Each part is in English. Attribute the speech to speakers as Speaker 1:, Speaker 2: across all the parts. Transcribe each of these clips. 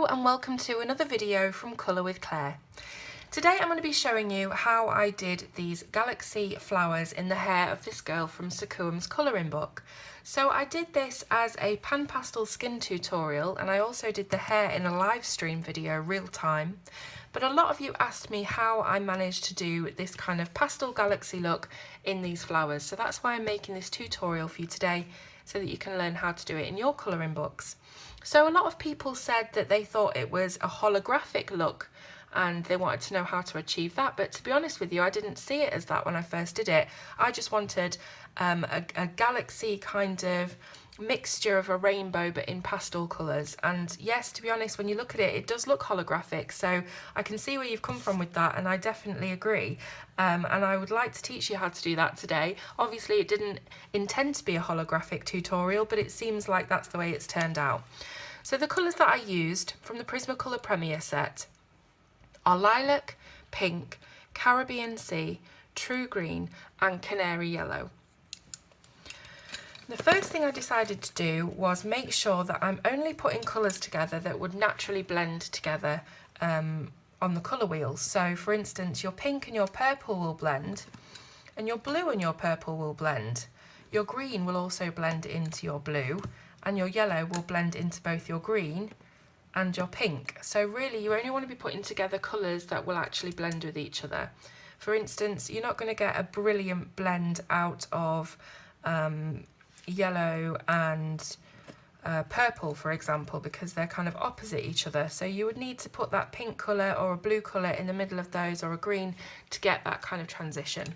Speaker 1: Hello and welcome to another video from Colour with Claire. Today I'm going to be showing you how I did these galaxy flowers in the hair of this girl from Sakuam's colouring book. So I did this as a pan pastel skin tutorial, and I also did the hair in a live stream video real time. But a lot of you asked me how I managed to do this kind of pastel galaxy look in these flowers. So that's why I'm making this tutorial for you today, so that you can learn how to do it in your colouring books. So a lot of people said that they thought it was a holographic look and they wanted to know how to achieve that, but to be honest with you, I didn't see it as that when I first did it. I just wanted a galaxy kind of mixture of a rainbow but in pastel colours, and yes, to be honest, when you look at it, it does look holographic, so I can see where you've come from with that, and I definitely agree, and I would like to teach you how to do that today. Obviously it didn't intend to be a holographic tutorial, but it seems like that's the way it's turned out. So the colours that I used from the Prismacolor Premier set are lilac, pink, Caribbean Sea, true green and canary yellow. The first thing I decided to do was make sure that I'm only putting colours together that would naturally blend together on the colour wheels. So for instance, your pink and your purple will blend, and your blue and your purple will blend. Your green will also blend into your blue, and your yellow will blend into both your green and your pink. So really you only want to be putting together colours that will actually blend with each other. For instance, you're not going to get a brilliant blend out of yellow and purple, for example, because they're kind of opposite each other. So you would need to put that pink colour or a blue colour in the middle of those, or a green, to get that kind of transition.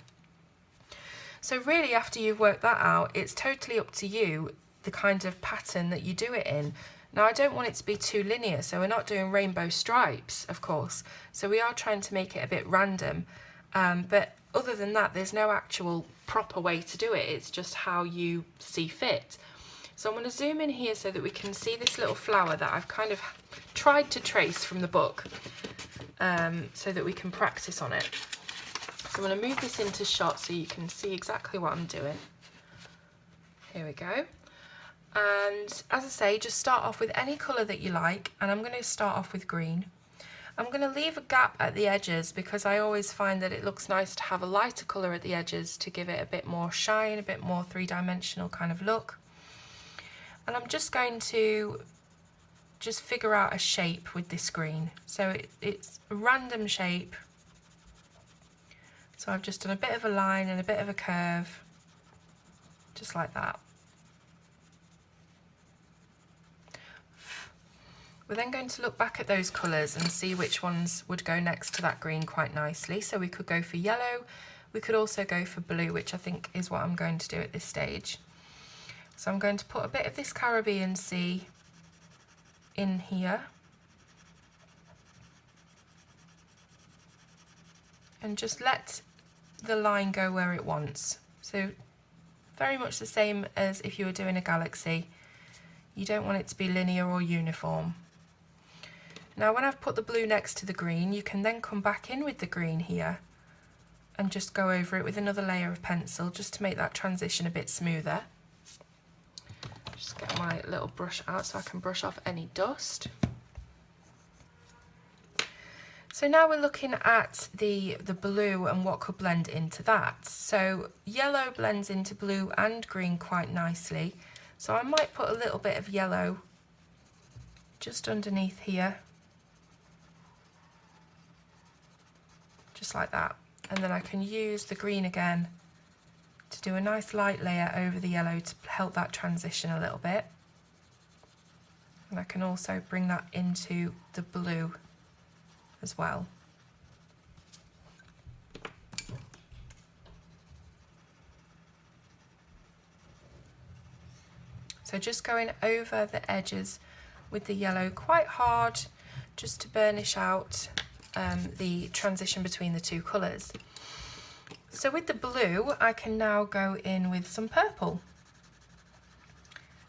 Speaker 1: So really, after you've worked that out, it's totally up to you the kind of pattern that you do it in. Now I don't want it to be too linear, so we're not doing rainbow stripes, of course, so we are trying to make it a bit random, but other than that there's no actual proper way to do it, it's just how you see fit. So I'm going to zoom in here so that we can see this little flower that I've kind of tried to trace from the book, so that we can practice on it. So I'm going to move this into shot so you can see exactly what I'm doing. Here we go. And as I say, just start off with any colour that you like, and I'm going to start off with green. I'm going to leave a gap at the edges because I always find that it looks nice to have a lighter colour at the edges to give it a bit more shine, a bit more three-dimensional kind of look. And I'm just going to just figure out a shape with this green. So it's a random shape. So I've just done a bit of a line and a bit of a curve, just like that. We're then going to look back at those colours and see which ones would go next to that green quite nicely. So we could go for yellow, we could also go for blue, which I think is what I'm going to do at this stage. So I'm going to put a bit of this Caribbean Sea in here. And just let the line go where it wants. So very much the same as if you were doing a galaxy. You don't want it to be linear or uniform. Now when I've put the blue next to the green, you can then come back in with the green here and just go over it with another layer of pencil just to make that transition a bit smoother. Just get my little brush out so I can brush off any dust. So now we're looking at the blue and what could blend into that. So yellow blends into blue and green quite nicely. So I might put a little bit of yellow just underneath here. Just like that. And then I can use the green again to do a nice light layer over the yellow to help that transition a little bit. And I can also bring that into the blue as well. So just going over the edges with the yellow quite hard, just to burnish out the transition between the two colours. So with the blue, I can now go in with some purple.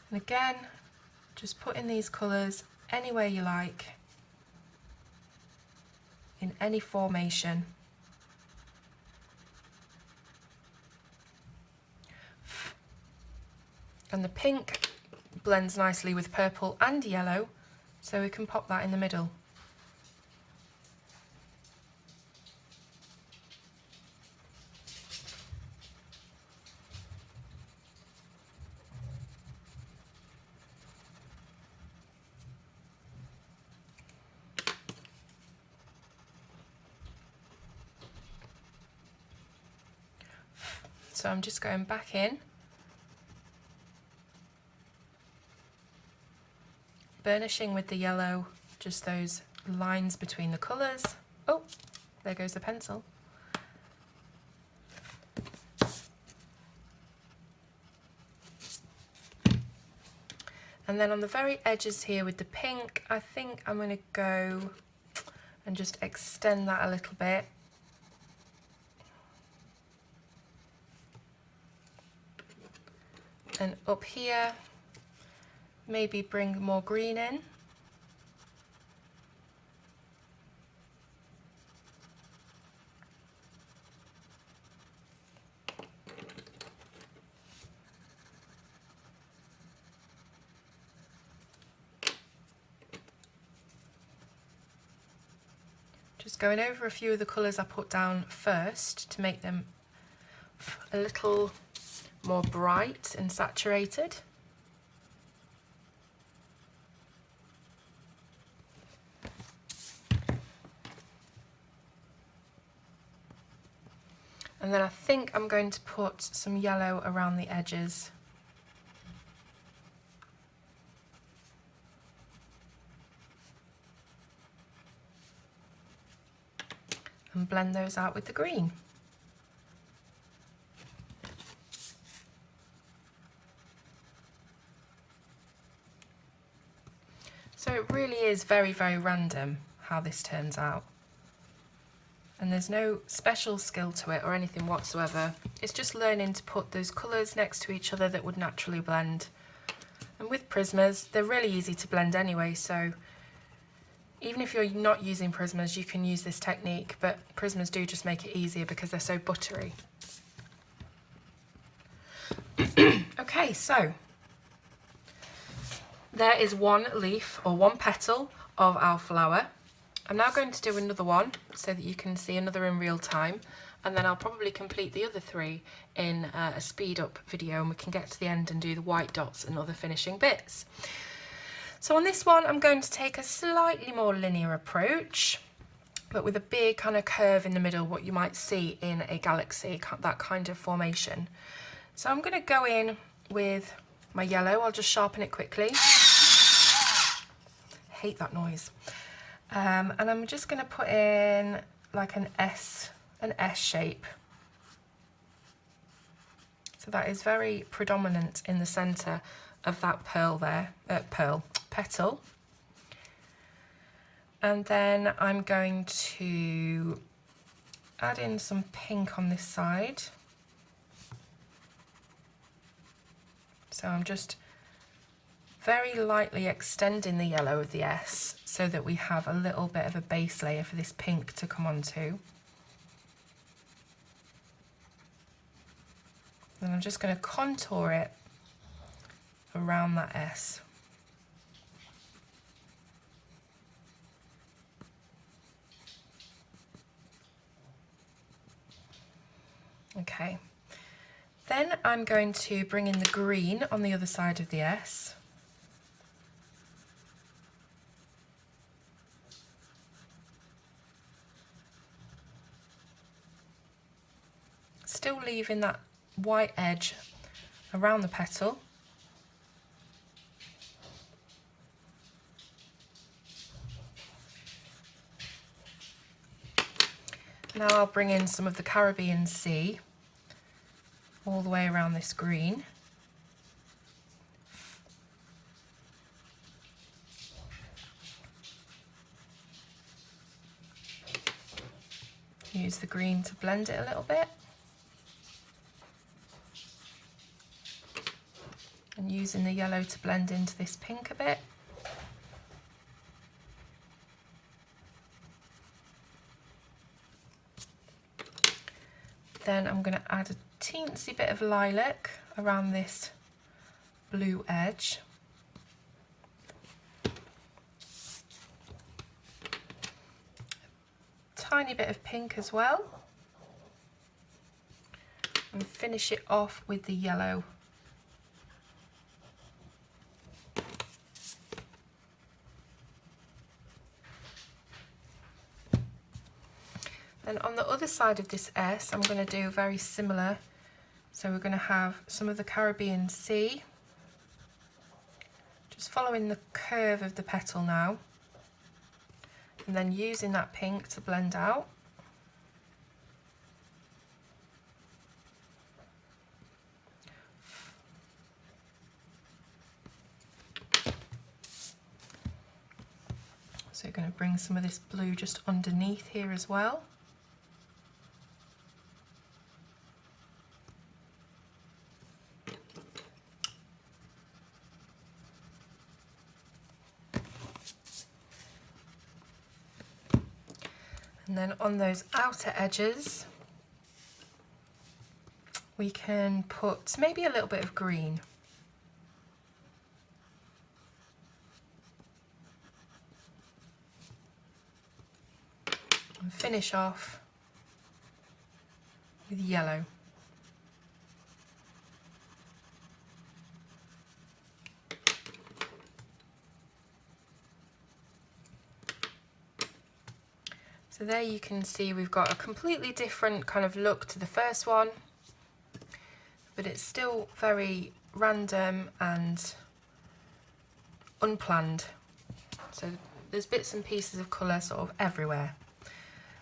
Speaker 1: And again, just put in these colours anywhere you like, in any formation. And the pink blends nicely with purple and yellow, So we can pop that in the middle. So I'm just going back in, burnishing with the yellow, just those lines between the colours. Oh, there goes the pencil. And then on the very edges here with the pink, I think I'm going to go and just extend that a little bit. And up here, maybe bring more green in. Just going over a few of the colours I put down first to make them a little more bright and saturated. And then I think I'm going to put some yellow around the edges. And blend those out with the green. So it really is very, very random how this turns out. And there's no special skill to it or anything whatsoever. It's just learning to put those colours next to each other that would naturally blend. And with Prismas, they're really easy to blend anyway, so even if you're not using Prismas, you can use this technique, but Prismas do just make it easier because they're so buttery. Okay, so there is one leaf or one petal of our flower. I'm now going to do another one so that you can see another in real time, and then I'll probably complete the other three in a speed up video, and we can get to the end and do the white dots and other finishing bits. So on this one, I'm going to take a slightly more linear approach, but with a big kind of curve in the middle, what you might see in a galaxy, that kind of formation. So I'm going to go in with my yellow. I'll just sharpen it quickly. Hate that noise. And I'm just going to put in like an S shape. So that is very predominant in the centre of that petal. And then I'm going to add in some pink on this side. So I'm just very lightly extending the yellow of the S so that we have a little bit of a base layer for this pink to come onto. And I'm just going to contour it around that S. Okay. Then I'm going to bring in the green on the other side of the S. Still leaving that white edge around the petal. Now I'll bring in some of the Caribbean Sea all the way around this green. Use the green to blend it a little bit. And using the yellow to blend into this pink a bit. Then I'm going to add a teensy bit of lilac around this blue edge. tiny bit of pink as well, and finish it off with the yellow. Then on the other side of this S, I'm going to do very similar. So we're going to have some of the Caribbean Sea, just following the curve of the petal now, and then using that pink to blend out. So you're going to bring some of this blue just underneath here as well. And then on those outer edges, we can put maybe a little bit of green. And finish off with yellow. So there you can see we've got a completely different kind of look to the first one, but it's still very random and unplanned. So there's bits and pieces of colour sort of everywhere.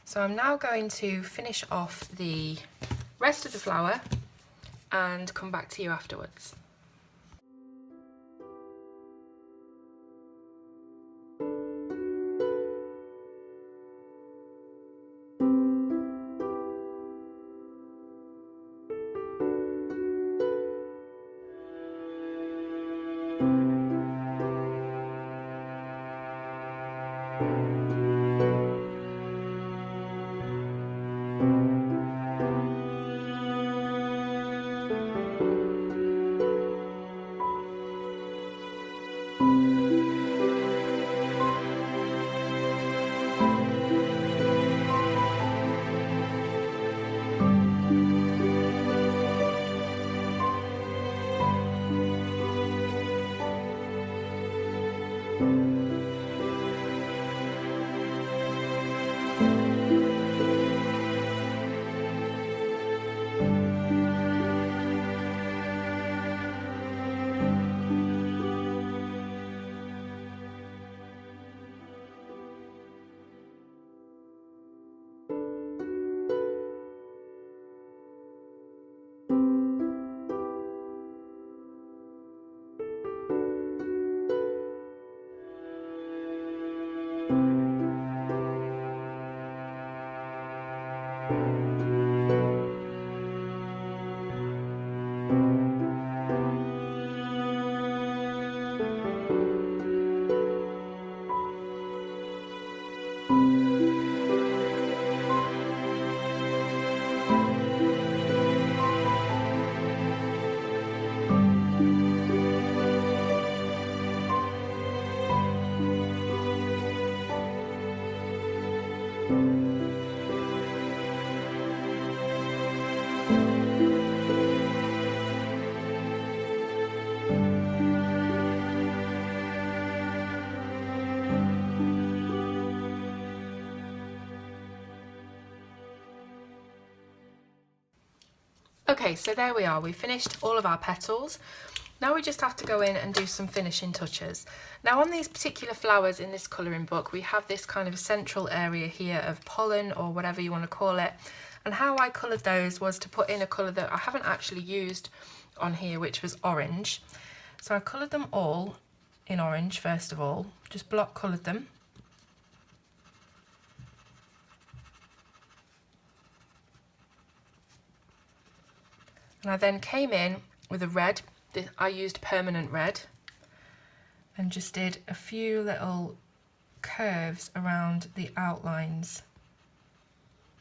Speaker 1: So I'm now going to finish off the rest of the flower and come back to you afterwards. Okay, so there we are, we finished all of our petals. Now we just have to go in and do some finishing touches. Now on these particular flowers in this colouring book, we have this kind of central area here of pollen, or whatever you want to call it. And how I coloured those was to put in a colour that I haven't actually used on here, which was orange. So I coloured them all in orange first of all, just block coloured them. And I then came in with a red. I used permanent red and just did a few little curves around the outlines,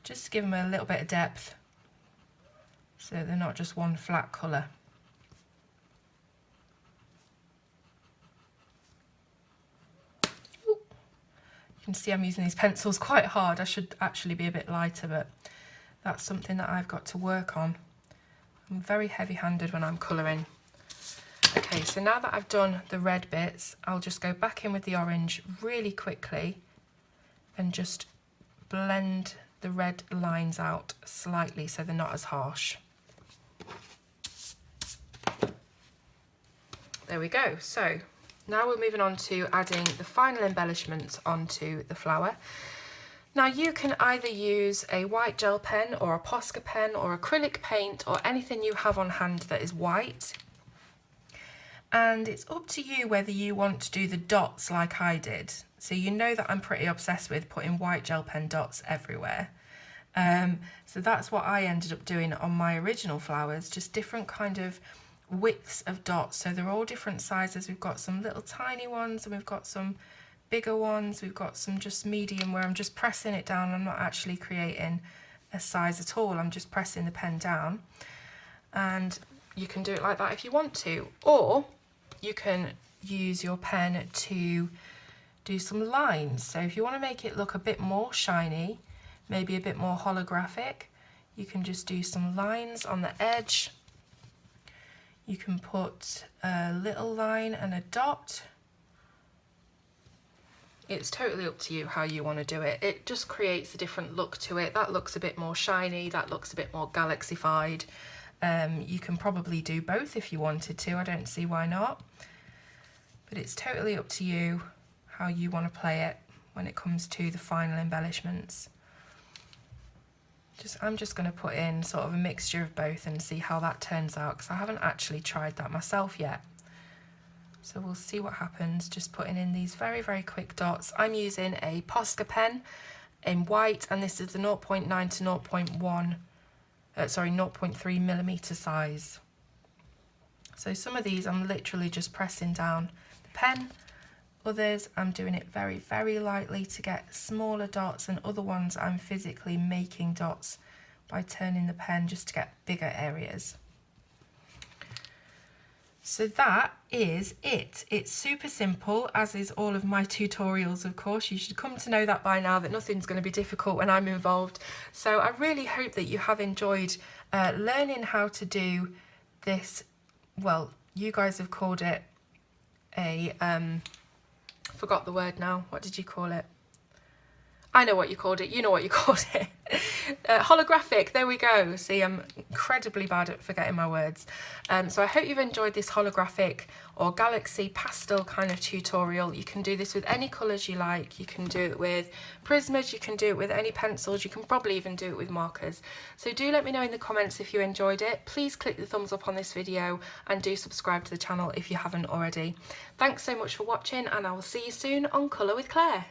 Speaker 1: just to give them a little bit of depth so they're not just one flat colour. You can see I'm using these pencils quite hard. I should actually be a bit lighter, but that's something that I've got to work on. I'm very heavy-handed when I'm colouring. Okay, so now that I've done the red bits, I'll just go back in with the orange really quickly and just blend the red lines out slightly so they're not as harsh. There we go. So now we're moving on to adding the final embellishments onto the flower. Now you can either use a white gel pen or a Posca pen or acrylic paint or anything you have on hand that is white. And it's up to you whether you want to do the dots like I did. So you know that I'm pretty obsessed with putting white gel pen dots everywhere. So that's what I ended up doing on my original flowers, just different kind of widths of dots. So they're all different sizes. We've got some little tiny ones and we've got some bigger ones. We've got some just medium where I'm just pressing it down. I'm not actually creating a size at all. I'm just pressing the pen down. And you can do it like that if you want to, or you can use your pen to do some lines. So if you want to make it look a bit more shiny, maybe a bit more holographic, you can just do some lines on the edge. You can put a little line and a dot. It's totally up to you how you want to do it. It just creates a different look to it. That looks a bit more shiny, that looks a bit more galaxified. You can probably do both if you wanted to, I don't see why not. But it's totally up to you how you want to play it when it comes to the final embellishments. I'm just going to put in sort of a mixture of both and see how that turns out, because I haven't actually tried that myself yet. So we'll see what happens, just putting in these very, very quick dots. I'm using a Posca pen in white, and this is the 0.9 to 0.3 millimeter size. So some of these I'm literally just pressing down the pen. Others I'm doing it very, very lightly to get smaller dots, and other ones I'm physically making dots by turning the pen just to get bigger areas. So that is it. It's super simple, as is all of my tutorials, of course. You should come to know that by now, that nothing's going to be difficult when I'm involved. So I really hope that you have enjoyed learning how to do this. Well, you guys have called it a, forgot the word now. What did you call it? I know what you called it. You know what you called it. Holographic. There we go. See, I'm incredibly bad at forgetting my words. So I hope you've enjoyed this holographic or galaxy pastel kind of tutorial. You can do this with any colours you like. You can do it with Prismas. You can do it with any pencils. You can probably even do it with markers. So do let me know in the comments if you enjoyed it. Please click the thumbs up on this video and do subscribe to the channel if you haven't already. Thanks so much for watching, and I will see you soon on Colour with Claire.